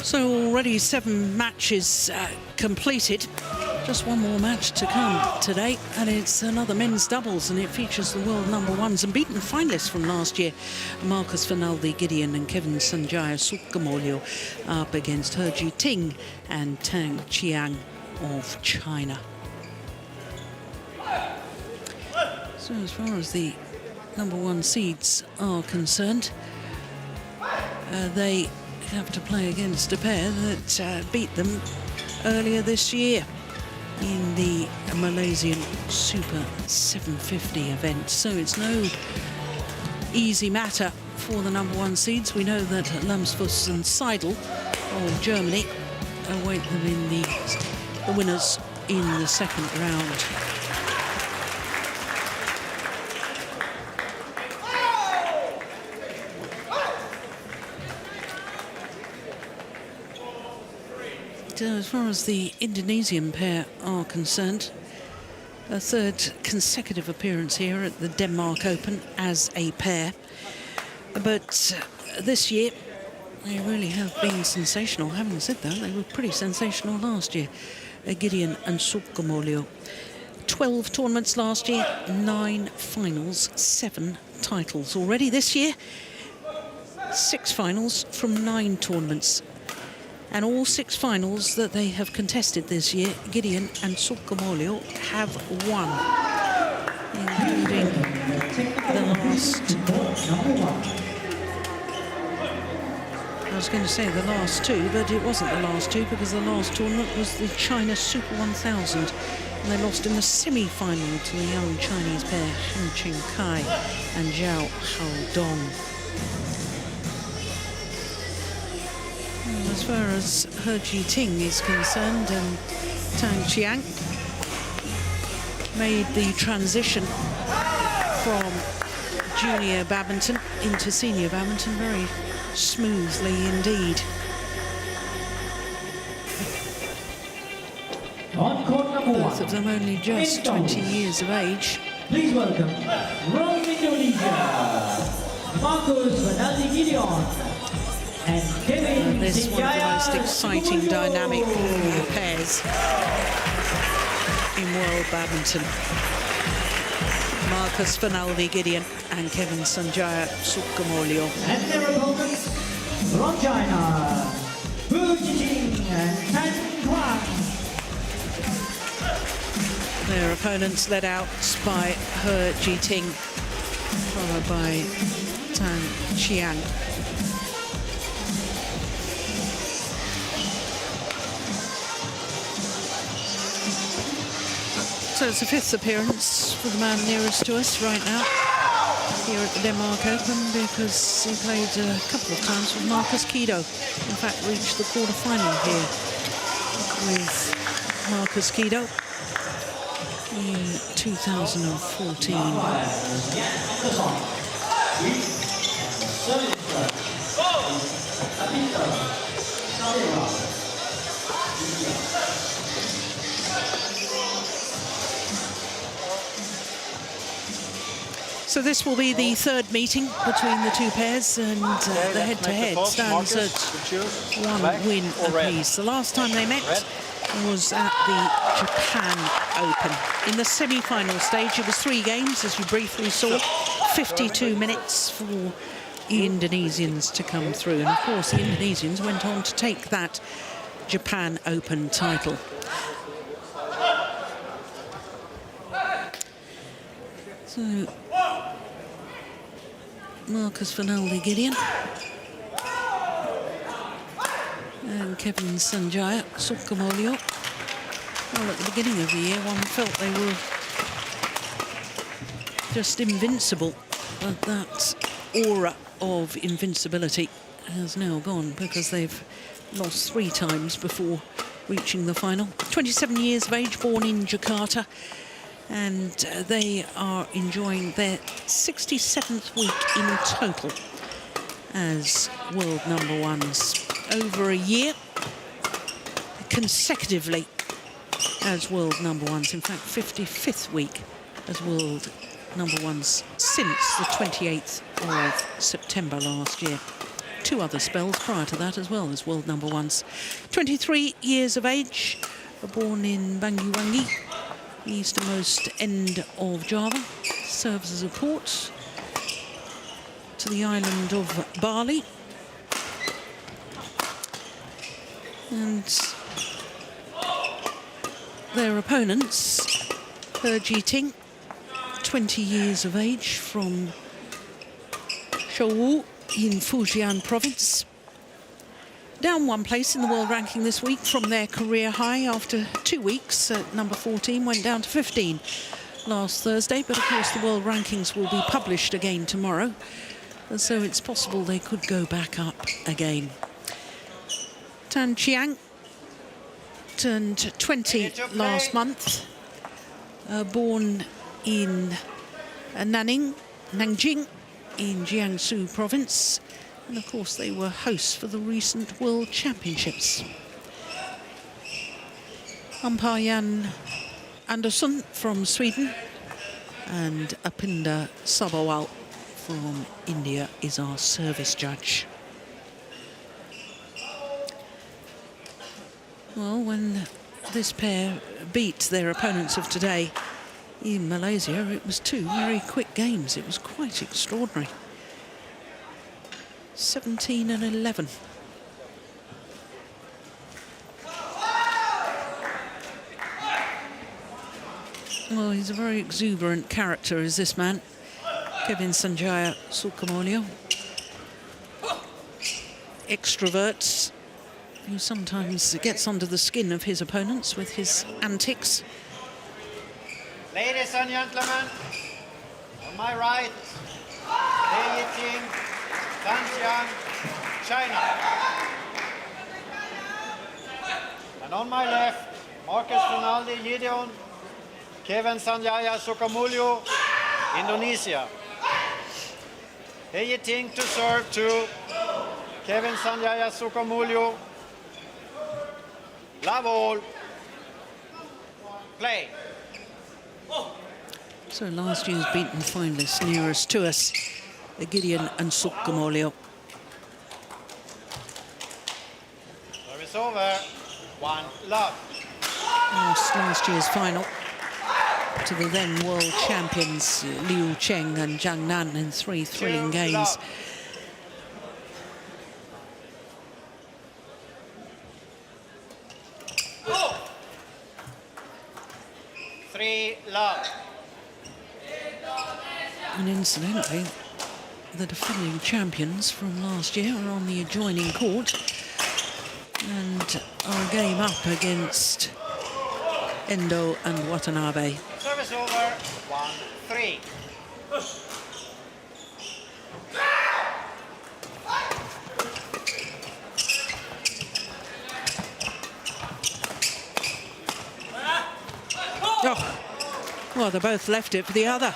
So already 7 matches completed. Just one more match to come today, and it's another men's doubles, and it features the world #1s and beaten finalists from last year, Marcus Fernaldi Gideon and Kevin Sanjaya SUKAMULJO, up against He Jiting and Tang Qiang of China. So as far as the #1 seeds are concerned, they have to play against a pair that beat them earlier this year in the Malaysian Super 750 event. So it's no easy matter for the #1 seeds. We know that Lamsfuss and Seidel of Germany await them in the winners in the second round. As far as the Indonesian pair are concerned, a third consecutive appearance here at the Denmark Open as a pair. But this year, they really have been sensational. Having said that, they were pretty sensational last year, Gideon and SUKAMULJO. 12 tournaments last year, 9 finals, 7 titles. Already this year, 6 finals from 9 tournaments. And all 6 finals that they have contested this year, Gideon and SUKAMULJO have won, including the last... I was going to say the last 2, but it wasn't the last 2, because the last tournament was the China Super 1000. And they lost in the semi-final to the young Chinese pair, Han Cheng-kai and Zhao Haodong. As far as He Jiting is concerned, and Tang Qiang made the transition from junior badminton into senior badminton very smoothly indeed. On court Both #1, of them only just 20 years of age. please welcome from Indonesia, Marcus Fernaldi Gideon and Kevin This one of the most Sanjaya exciting, SUKAMULJO. dynamic pairs in world badminton. Marcus Fernaldi Gideon and Kevin Sanjaya SUKAMULJO. And their opponents from China, He Jiting and Tang Qiang. Their opponents led out by He Jiting, followed by Tang Qiang. So it's the 5th appearance for the man nearest to us right now here at the Denmark Open, because he played a couple of times with Marcus Kido. In fact, reached the quarter-final here with Marcus Kido in 2014. So this will be the 3rd meeting between the 2 pairs, and the head-to-head stands at 1 win apiece. The last time they met was at the Japan Open. In the semi-final stage, it was 3 games, as you briefly saw, 52 minutes for the Indonesians to come through. And of course, the Indonesians went on to take that Japan Open title. So, Marcus Fernaldi Gideon and Kevin Sanjaya SUKAMULJO. Well, at the beginning of the year, one felt they were just invincible, but that aura of invincibility has now gone, because they've lost 3 times before reaching the final. 27 years of age, born in Jakarta, and they are enjoying their 67th week in total as world #1s. Over a year consecutively as world #1s. In fact, 55th week as world #1s since the 28th of September last year, 2 other spells prior to that as well as world number ones. 23 years of age, born in Banyuwangi, the easternmost end of Java, serves as a port to the island of Bali. And their opponents, He Jiting, 20 years of age, from Shouwu in Fujian province. Down 1 place in the world ranking this week from their career high after 2 weeks at number 14, went down to 15 last Thursday. But of course the world rankings will be published again tomorrow, so it's possible they could go back up again. Tan Chiang turned 20 last month, born in Nanjing in Jiangsu province, and of course they were hosts for the recent World Championships. Umpire Jan Andersson from Sweden and Apinda Sabawal from India is our service judge. Well, when this pair beat their opponents of today in Malaysia, it was 2 very quick games. It was quite extraordinary. 17 and 11. Well, he's a very exuberant character, is this man, Kevin Sanjaya SUKAMULJO. Extroverts, who sometimes gets under the skin of his opponents with his antics. Ladies and gentlemen, on my right, He Jiting, Tanjiang, China. And on my left, Marcus Ronaldi, GIDEON, Kevin Sanjaya SUKAMULJO, Indonesia. He Jiting to serve to Kevin Sanjaya SUKAMULJO. Love all. Play. So last year's beaten finalists nearest to us, GIDEON and SUKAMULJO. Service over. 1 love. Lost last year's final to the then world champions Liu Cheng and Zhang Nan in 3 thrilling games. Love. 3 love. And incidentally, the defending champions from last year are on the adjoining court and are a game up against Endo and Watanabe. Service over. 1-3. Oh, well, they both left it for the other.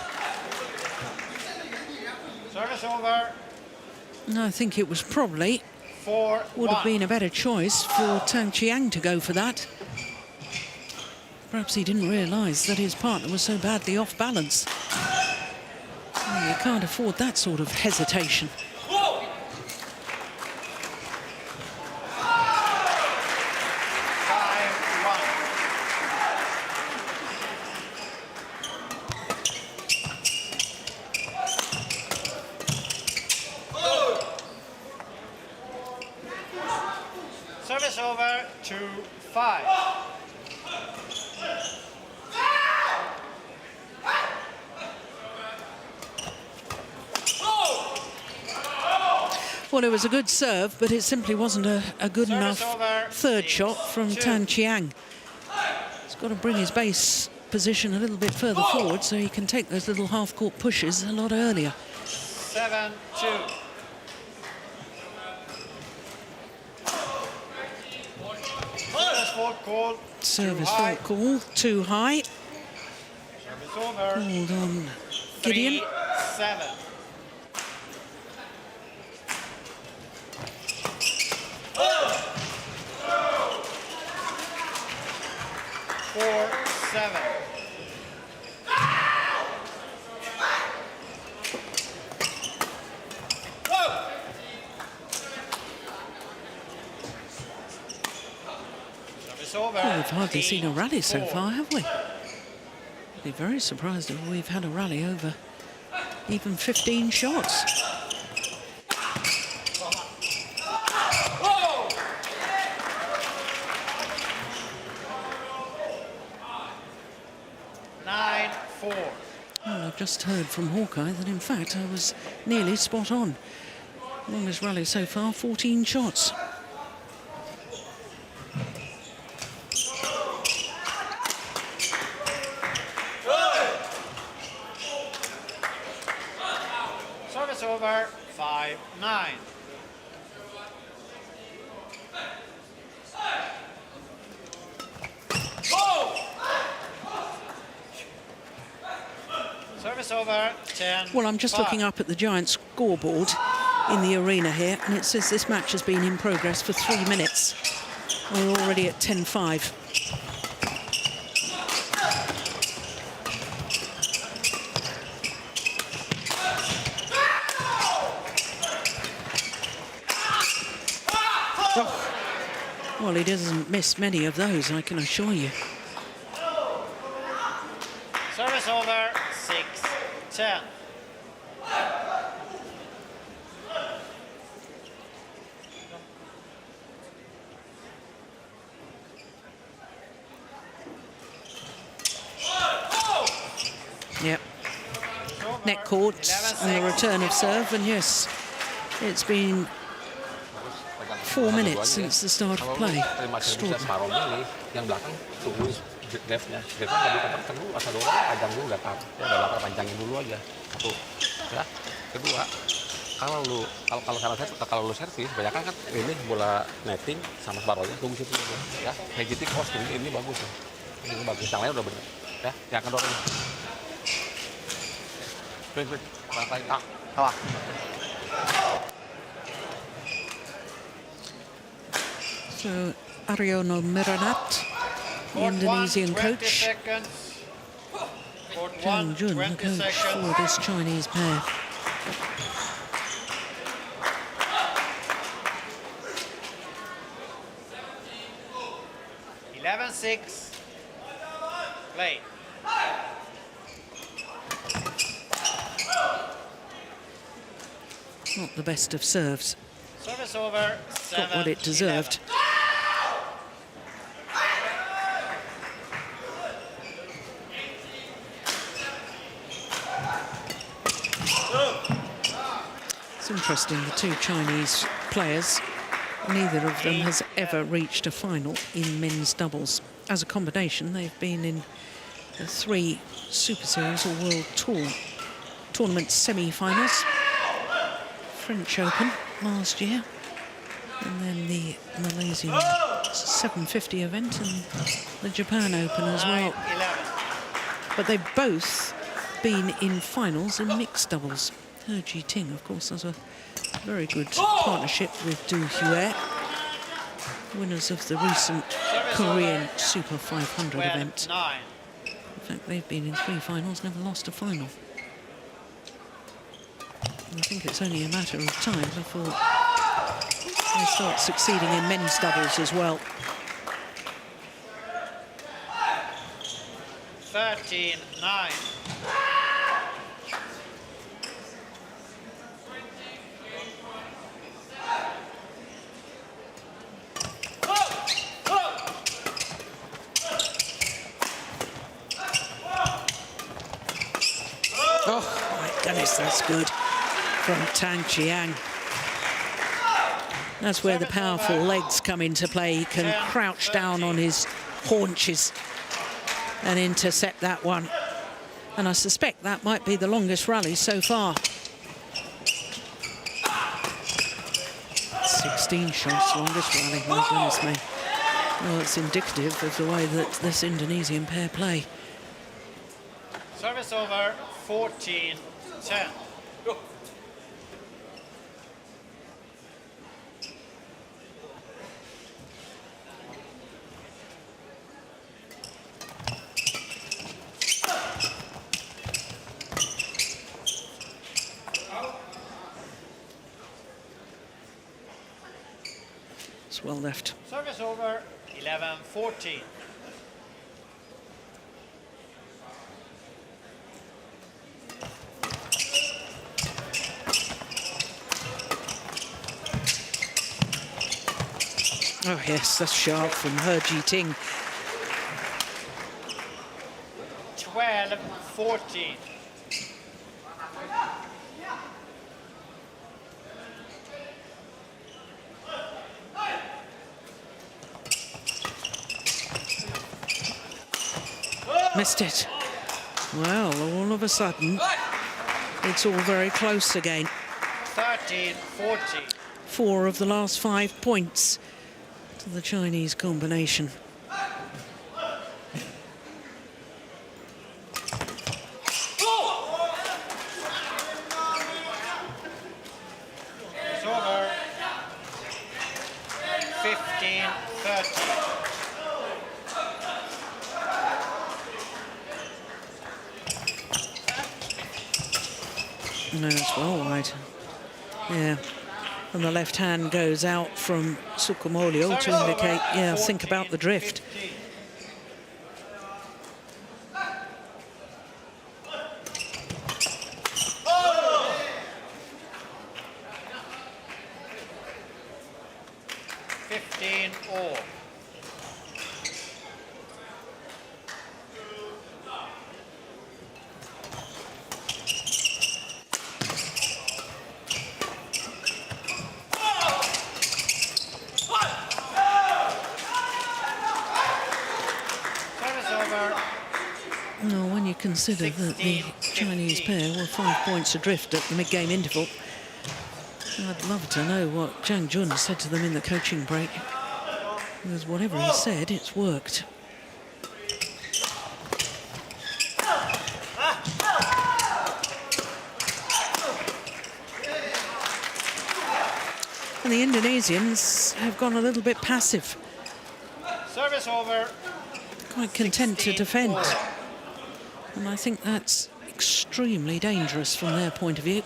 Service over. And I think it was probably 4-1. would have been a better choice for Tan Chiang to go for that. Perhaps he didn't realise that his partner was so badly off balance. Well, you can't afford that sort of hesitation. Service over. 2-5. Well, it was a good serve, but it simply wasn't a good enough third shot from Tan Chiang. He's got to bring his base position a little bit further forward so he can take those little half-court pushes a lot earlier. 7-2. Service fault call. Service fault call, too high. Service over. Called on GIDEON. 3-7. over. Well, we've hardly seen a rally so 8-4. far, have we? I'd be very surprised if we've had a rally over even 15 shots. Well, I've just heard from Hawkeye that, in fact, I was nearly spot on. Longest rally so far, 14 shots. Service over, 5-9. Service over, 10. Well, I'm just looking up at the giant scoreboard in the arena here, and it says this match has been in progress for 3 minutes. We're already at 10-5. Oh. Well, he doesn't miss many of those, I can assure you. Service over, 6-10. Yep. Net courts on the return of serve, and yes, it's been 4 minutes since the start of play. Extraordinary. Yang belakang tunggu drive-nya. Drive-nya nggak ditekan dulu, asal dorong, panjang dulu nggak tahu. Ya udah lapar panjangin dulu aja. Satu, ya. Kedua, kalau lu servis, banyak kan ini bola netting sama separohnya tunggu situ ya. Hegitik cross ini bagus ya. Ini bagus, yang lain udah bener. Ya, yang akan dorong. Wait, kalah. So, Ariono Miranat, the Indonesian coach, Zhang Jun, the coach for this Chinese pair. Play. Not the best of serves. Service over, 7-11. Got what it deserved. It's interesting, the two Chinese players, neither of them has ever reached a final in men's doubles. As a combination, they've been in the 3 Super Series or World Tour tournament semi-finals. French Open last year, and then the Malaysian 750 event and the Japan Open as well. But they've both been in finals in mixed doubles. He Ji-ting, of course, has a very good partnership with Du Hue, winners of the recent Korean Super 500 event. In fact, they've been in 3 finals, never lost a final. I think it's only a matter of time before they start succeeding in men's doubles as well. 13-9. Oh, my goodness, that's good from Tang Chiang. That's where the powerful legs come into play. He can crouch down on his haunches and intercept that one. And I suspect that might be the longest rally so far. 16 shots, longest rally, my goodness me. Well, it's indicative of the way that this Indonesian pair play. Service over, 14-10. It's well left. Service over, 11-14. Oh yes, that's sharp from her GIDEON. 12-14. Missed it. Well, all of a sudden, it's all very close again. 13-14. 4 of the last 5 points to the Chinese combination. It's over. 15-13. No, it's well wide. Yeah. And the left hand goes out from SUKAMULJO to indicate, yeah, think about the drift. 15-all. No, when you consider that the Chinese pair were 5 points adrift at the mid-game interval, I'd love to know what Zhang Jun said to them in the coaching break. Because whatever he said, it's worked. And the Indonesians have gone a little bit passive. Service over. Quite content to defend. And I think that's extremely dangerous from their point of view.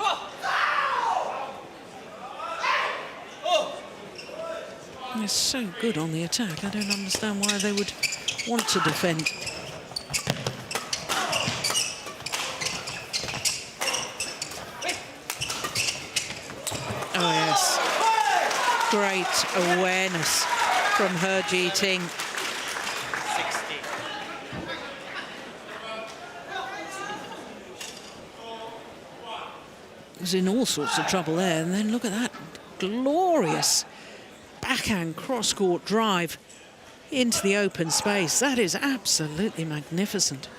They're so good on the attack. I don't understand why they would want to defend. Oh, yes. Great awareness from her GIDEON. 60. Was in all sorts of trouble there, and then look at that glorious backhand cross-court drive into the open space. That is absolutely magnificent.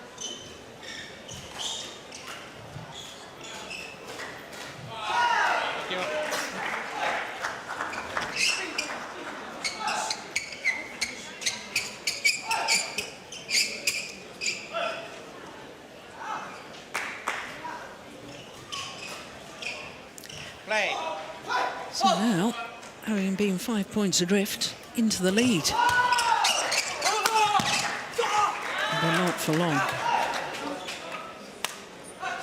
Play. So now, having been 5 points adrift, into the lead. But not for long.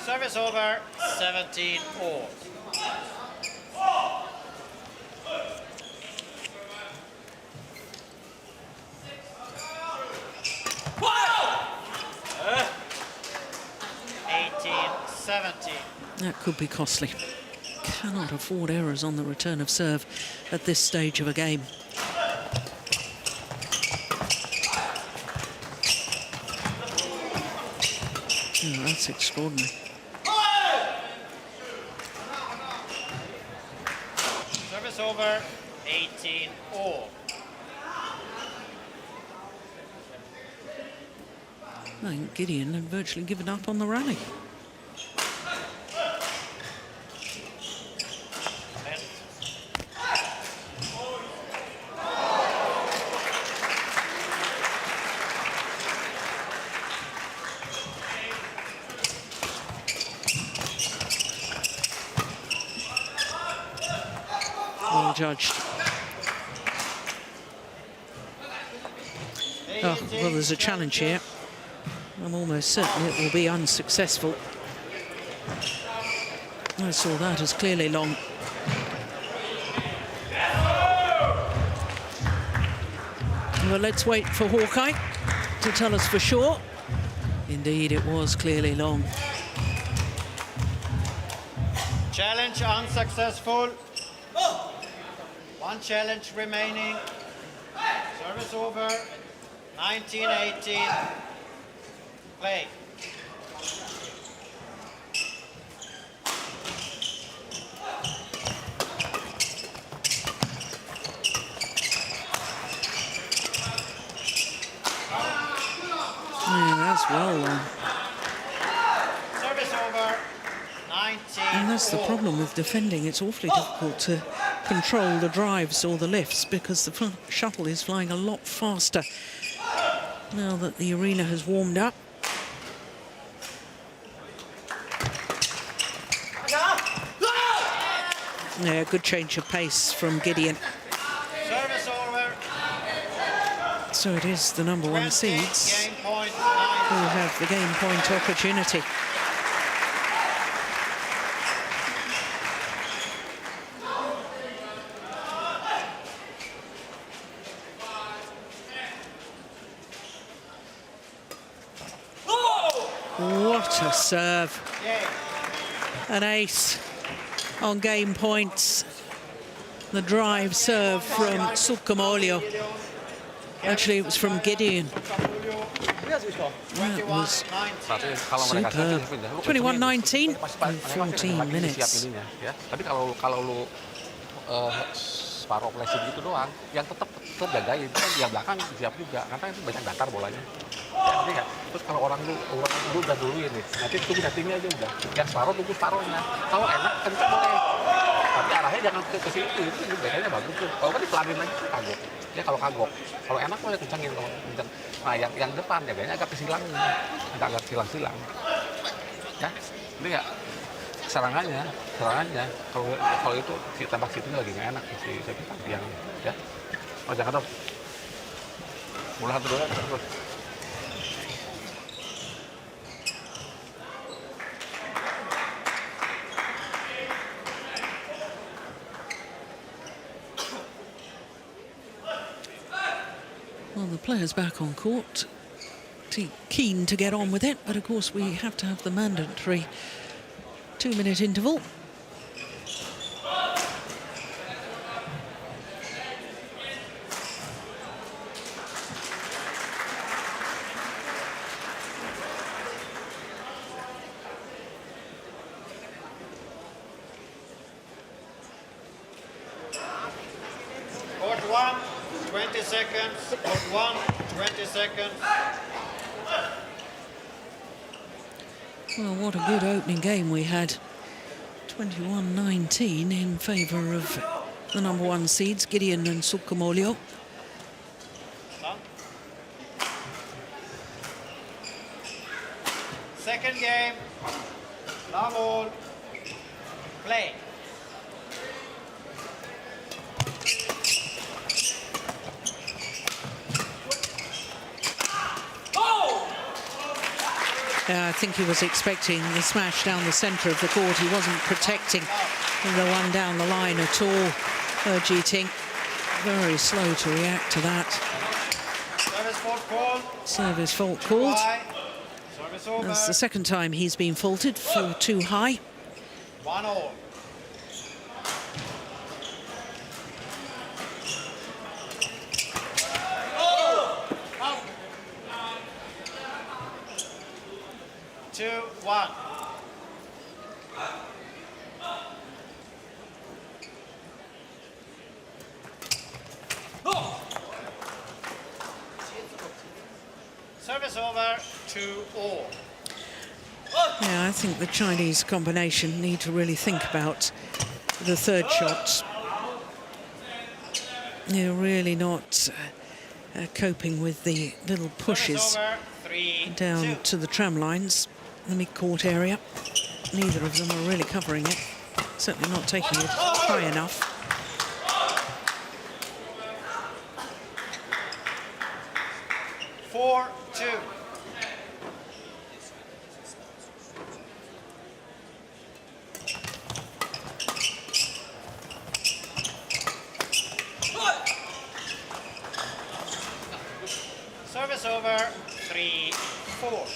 Service over, 17-all. That could be costly. Cannot afford errors on the return of serve at this stage of a game. Oh, that's extraordinary. Service over, 18-all. I think GIDEON had virtually given up on the rally. Well judged. Oh, well, there's a challenge here. I'm almost certain it will be unsuccessful. I saw that as clearly long. Well, let's wait for Hawkeye to tell us for sure. Indeed, it was clearly long. Challenge unsuccessful. One challenge remaining. Service over. 19-18. Play. Yeah, that's well long. Service over. 19. And that's the problem with defending. It's awfully difficult to control the drives or the lifts because the shuttle is flying a lot faster now that the arena has warmed up. Yeah, good change of pace from Gideon. Service over. So it is the number one 20, seeds game point, who 9. have the game point opportunity. What a serve. An ace on game points. The drive serve from SUKAMULJO. Actually, it was from Gideon. That was superb. 21-19 in 14 minutes. Ya. Tapi kalau lu separuh flashing gitu doang, yang tetap jagain, kan yang belakang siap juga, karena itu banyak datar bolanya. Ya, terus kalau orang lu udah duluin nih, nanti tunggu settingnya aja udah. Yang separuh tunggu separuhnya. Kalau enak kenceng boleh, tapi arahnya jangan ke situ, itu biasanya bagus tuh. Kalau kan dipelanin lagi tuh kagok. Ya kalau kagok, kalau enak boleh kencengin kalau kenceng. Nah yang depan jaganya agak kesilang, agak silang-silang. Ya, ini ya serangannya kalau itu si tembak situ lagi nggak enak si yang ya. Oh jangan dong. Mulai satu dua terus. Well, the players back on court, keen to get on with it, but of course we have to have the mandatory 2-minute interval. Court 1, 20 seconds. Court 1, 20 seconds. Well, what a good opening game we had. 21-19 in favour of the number one seeds, Gideon and SUKAMULJO. Second game. Love all. Play. I think he was expecting the smash down the centre of the court. He wasn't protecting the one down the line at all. Jiting very slow to react to that. Service fault called. Service fault called. Service over. That's the second time he's been faulted for too high. 1-all. Two, 1. Service over, 2-all. Yeah, I think the Chinese combination need to really think about the third shot. They're really not coping with the little pushes down to the tram lines, the mid-court area. Neither of them are really covering it, certainly not taking it high enough. Four, 2. Service over, 3-4.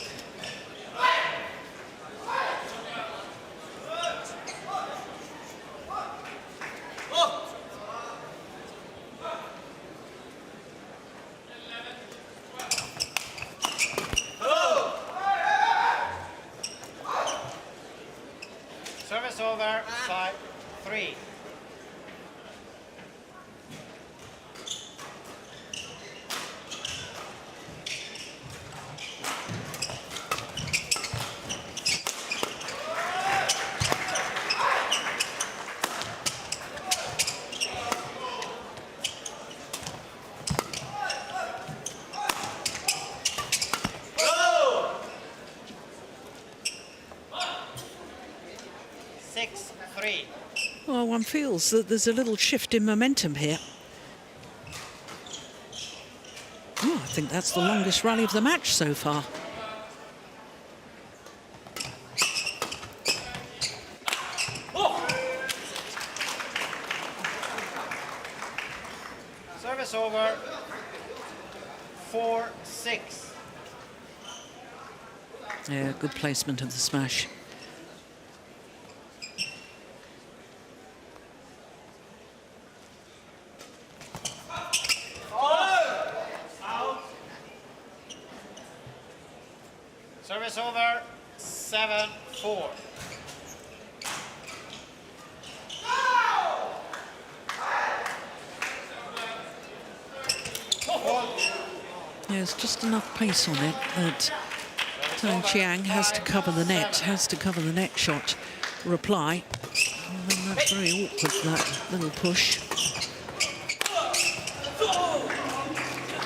Service over, 5-3. Well, one feels that there's a little shift in momentum here. Oh, I think that's the longest rally of the match so far. Service over, 4-6. Yeah, good placement of the smash. Service over, 7-4. There's just enough pace on it that Tan Chiang has to cover the net shot reply. And then that's very awkward, that little push.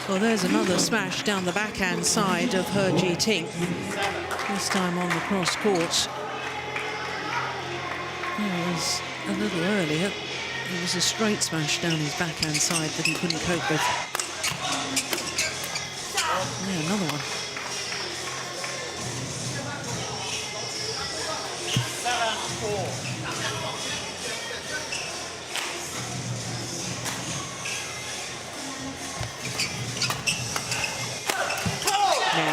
Well, there's another smash down the backhand side of He Ji-ting, this time on the cross court. It was a little earlier. It was a straight smash down his backhand side that he couldn't cope with. Yeah, another one. 7-4. Yeah.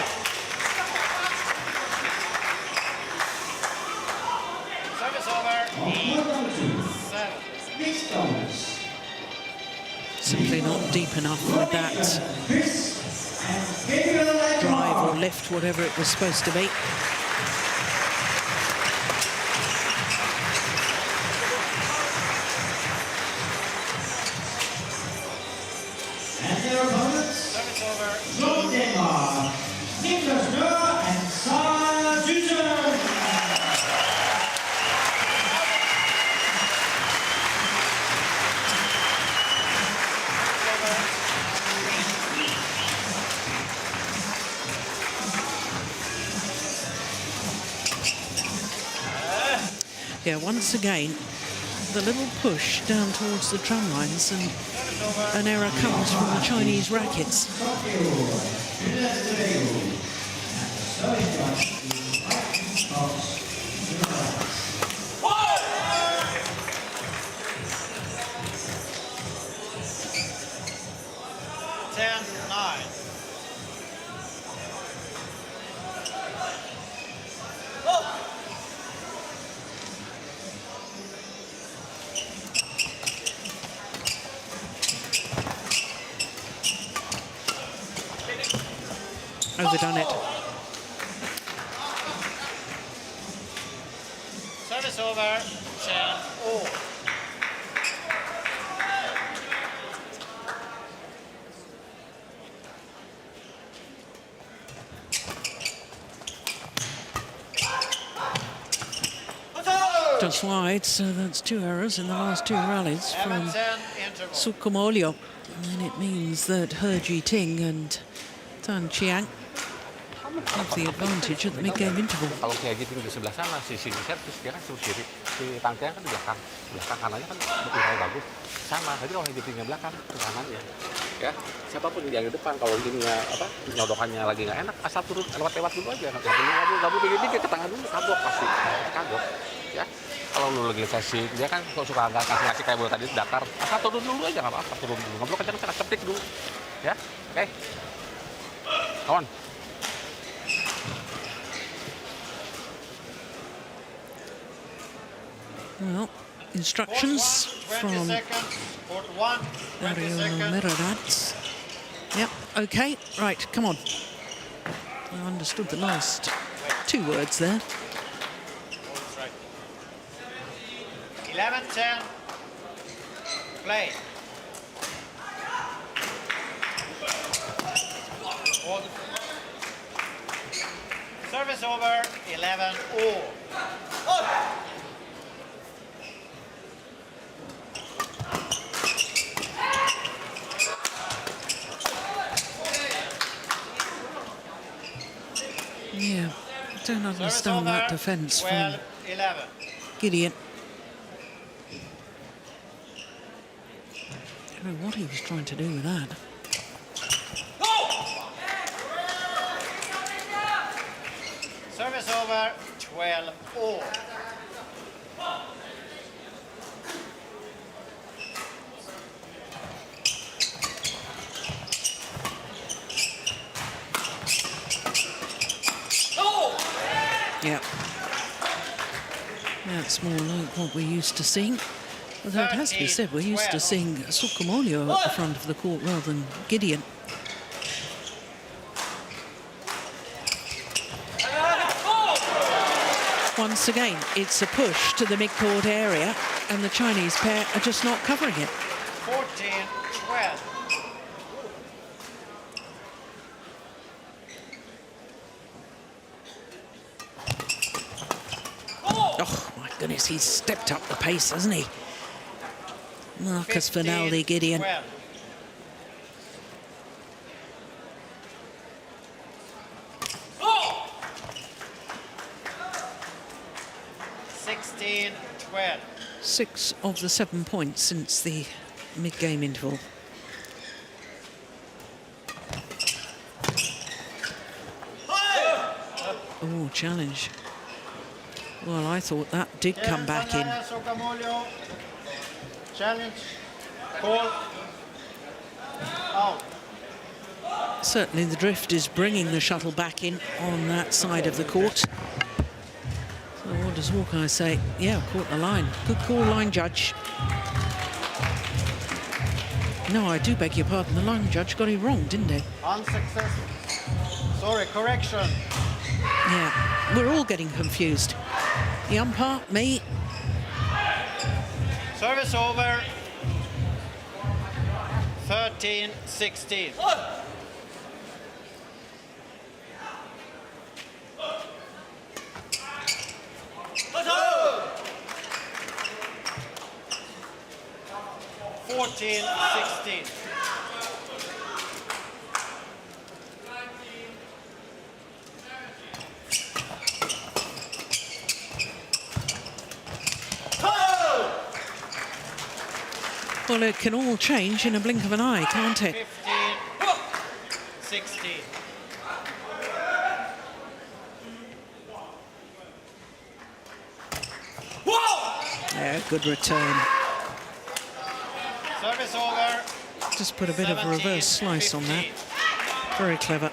Service over, 8-7. Simply not deep enough with that drive or lift, whatever it was supposed to be. And their opponents, Service over, from Denmark, Niklas Nør and Sara Dysen. Yeah, once again, the little push down towards the tram lines, and an error comes from the Chinese rackets. Overdone it. Service over, 10-all. Just wide, so that's 2 errors in the last 2 rallies from 11-10 interval. SUKAMULJO. And it means that He Ji-ting and Tan Chiang have the advantage at the mid-game interval. Kalau kayak gitu di sebelah sana, sisi servis dia kan sebelah kiri, si tangkian kan di belakang kanannya kan lebih bagus. Sama, jadi kalau He-Ji-tingnya belakang ke kanannya, ya siapapun yang di depan kalau ininya apa nyodokannya lagi nggak enak, asal turun lewat dulu aja, nggak perlu pikir-pikir ke tengah dulu, kagok pasti, kagok, ya. Kalau lu lagi sesi, dia kan suka nggak kasih kayak bola tadi datar, asal turun dulu aja nggak apa-apa, turun dulu, nggak perlu kencang-kencang, cepet dulu, ya, oke. On. Well, instructions from R32. Yep, okay, right, come on. I understood the last 2 words there. 11-10. Play. Service over, 11-all. Yeah, I don't understand that defence from 11. Gideon. I don't know what he was trying to do with that. Service over, 12-all. Yeah. That's more like what we're used to seeing. Although it has to be said, we're used to seeing SUKAMULJO at the front of the court rather than Gideon. Once again, it's a push to the mid-court area, and the Chinese pair are just not covering it. 14-12. Oh, my goodness, he's stepped up the pace, hasn't he? Marcus Finaldi, Gideon. 12. Oh! 16-12. 6 of the 7 points since the mid-game interval. Oh, challenge. Well, I thought that did come back in. SUKAMULJO. Challenge. Call. Out. Certainly the drift is bringing the shuttle back in on that side of the court. So what does Hawkeye say? Yeah, caught the line. Good call, line judge. No, I do beg your pardon. The line judge got it wrong, didn't he? Unsuccessful. Sorry, correction. Yeah, we're all getting confused. The umpire, me. Service over. 13-16. Well, it can all change in a blink of an eye, can't it? 15-16. Yeah, good return. Service over. Just put a bit of a reverse slice on that. Very clever.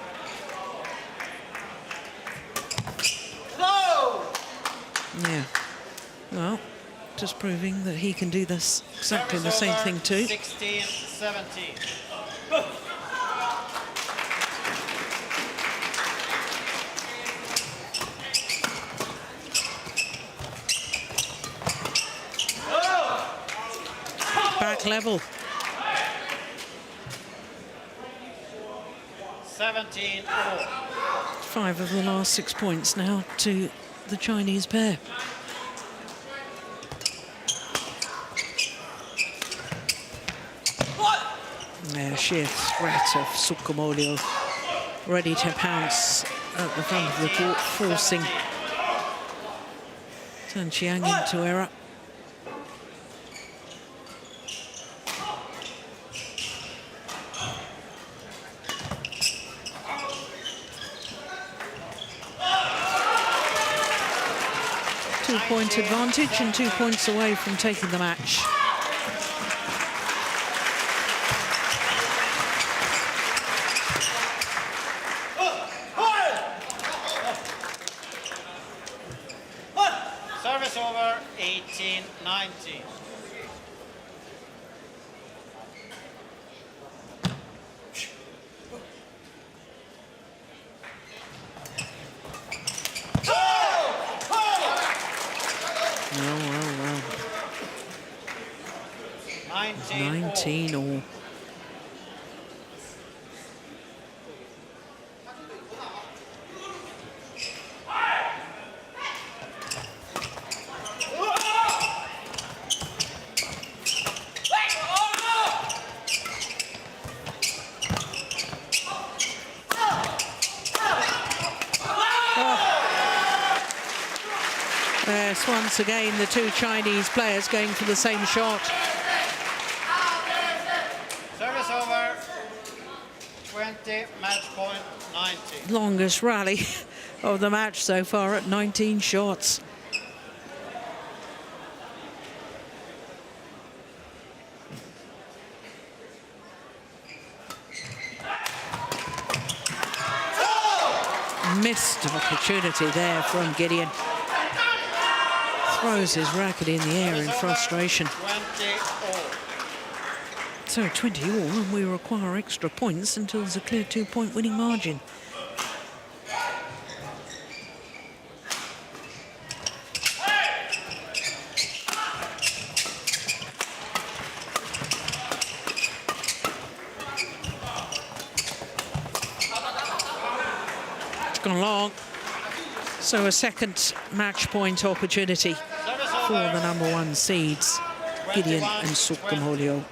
Yeah. Well, just proving that he can do this exactly the same thing too. 16-17. Back level. 17-4. 5 of the last 6 points now to the Chinese pair. There, sheer threat of SUKAMULJO, ready to pounce at the front of the court, forcing Tan Chiang into error. Two-point advantage and 2 points away from taking the match. Well. 19 all. Yes, once again, the two Chinese players going for the same shot. Service over. 20, match point 19. Longest rally of the match so far at 19 shots. Missed opportunity there from Gideon. Throws his racket in the air in frustration. 20 all. So 20 all, and we require extra points until there's a clear 2-point winning margin. It's gone long. So a second match point opportunity for the #1 seeds, Gideon and SUKAMULJO.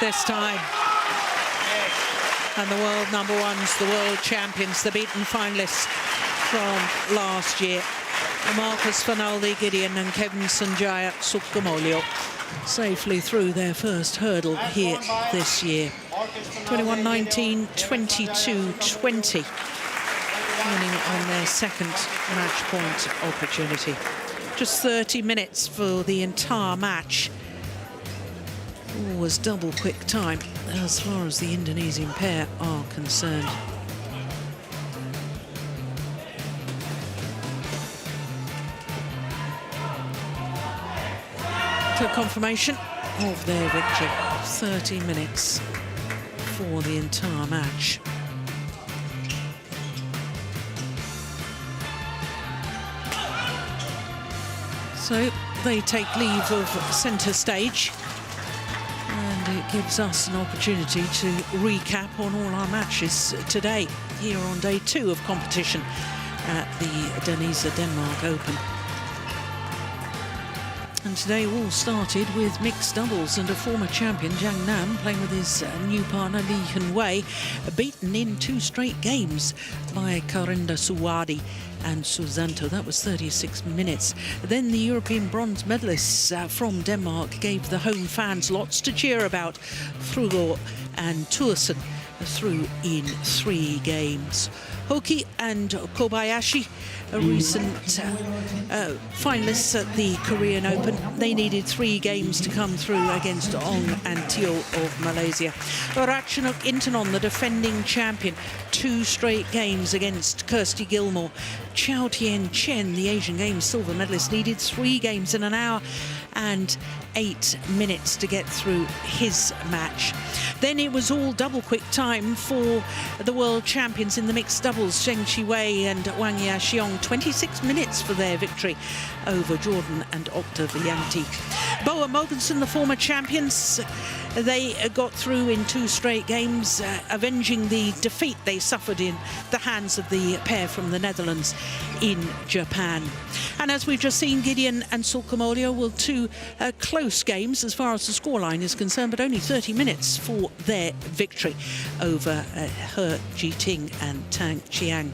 This time. And the world #1s, the world champions, the beaten finalists from last year, Marcus Fernaldi Gideon and Kevin Sanjaya SUKAMULJO, safely through their first hurdle here this year. 21-19, 22-20, winning on their second match point opportunity. Just 30 minutes for the entire match. Was double quick time as far as the Indonesian pair are concerned. So confirmation of their victory. 30 minutes for the entire match. So they take leave of centre stage. And it gives us an opportunity to recap on all our matches today, here on day 2 of competition at the Denmark Open. And today all started with mixed doubles, and a former champion, Jiang Nam, playing with his new partner Lee Hun-wei, beaten in 2 straight games by Karinda Suwadi and Susanto. That was 36 minutes. Then the European bronze medalists from Denmark gave the home fans lots to cheer about. Frugor and Thorsen through in 3 games. Hoki and Kobayashi, recent finalists at the Korean Open, they needed 3 games to come through against Ong and Teo of Malaysia. Ratchanok Intanon, the defending champion, 2 straight games against Kirsty Gilmore. Chao Tien Chen, the Asian Games silver medalist, needed 3 games in an hour and 8 minutes to get through his match. Then it was all double quick time for the world champions in the mixed doubles, Zheng Qiwei and Wang Yaxiong. 26 minutes for their victory over Jordan and Octavianti. Boa Mogensen, the former champions, they got through in 2 straight games, avenging the defeat they suffered in the hands of the pair from the Netherlands in Japan. And as we've just seen, Gideon and SUKAMULJO will 2 close games as far as the scoreline is concerned, but only 30 minutes for their victory over He Jiting and Tang Chiang.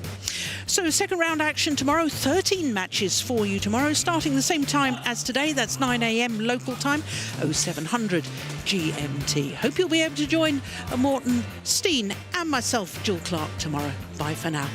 So second round action tomorrow, 13 matches for you tomorrow, starting the same time as today. That's 9 AM local time, 0700 GMT. Hope you'll be able to join Morten Steen and myself, Jill Clark, tomorrow. Bye for now.